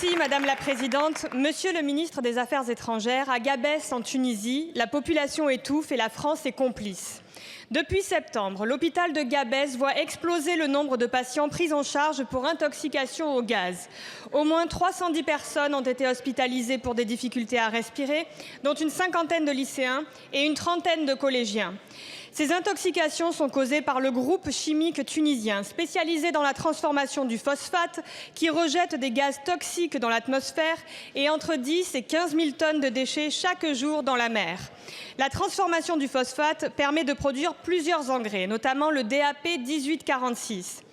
Merci Madame la Présidente. Monsieur le ministre des Affaires étrangères, à Gabès, en Tunisie, la population étouffe et la France est complice. Depuis septembre, l'hôpital de Gabès voit exploser le nombre de patients pris en charge pour intoxication au gaz. Au moins 310 personnes ont été hospitalisées pour des difficultés à respirer, dont une cinquantaine de lycéens et une trentaine de collégiens. Ces intoxications sont causées par le groupe chimique tunisien spécialisé dans la transformation du phosphate qui rejette des gaz toxiques dans l'atmosphère et entre 10 et 15 000 tonnes de déchets chaque jour dans la mer. La transformation du phosphate permet de produire plusieurs engrais, notamment le DAP 1846.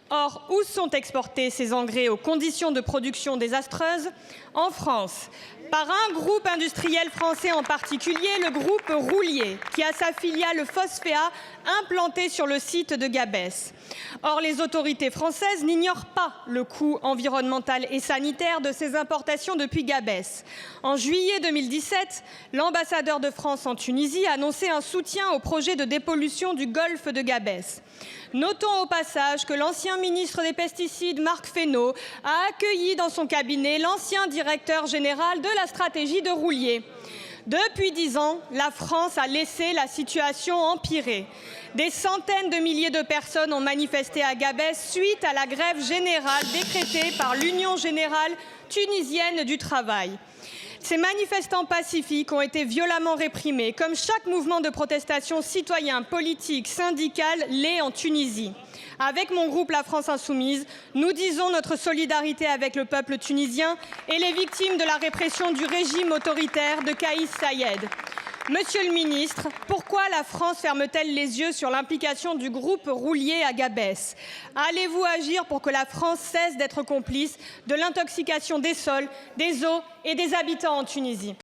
Or, où sont exportés ces engrais aux conditions de production désastreuses? En France, par un groupe industriel français en particulier, le groupe Roulier, qui a sa filiale Phosphea implantée sur le site de Gabès. Or, les autorités françaises n'ignorent pas le coût environnemental et sanitaire de ces importations depuis Gabès. En juillet 2017, l'ambassadeur de France en Tunisie a annoncé un soutien au projet de dépollution du golfe de Gabès. Notons au passage que l'ancien ministre des Pesticides, Marc Fesneau, a accueilli dans son cabinet l'ancien directeur général de la stratégie de Roulier. Depuis 10 ans, la France a laissé la situation empirer. Des centaines de milliers de personnes ont manifesté à Gabès suite à la grève générale décrétée par l'Union générale tunisienne du travail. Ces manifestants pacifiques ont été violemment réprimés, comme chaque mouvement de protestation citoyen, politique, syndical l'est en Tunisie. Avec mon groupe La France Insoumise, nous disons notre solidarité avec le peuple tunisien et les victimes de la répression du régime autoritaire de Kaïs Saïed. Monsieur le ministre, pourquoi la France ferme-t-elle les yeux sur l'implication du groupe Roulier à Gabès? Allez-vous agir pour que la France cesse d'être complice de l'intoxication des sols, des eaux et des habitants en Tunisie?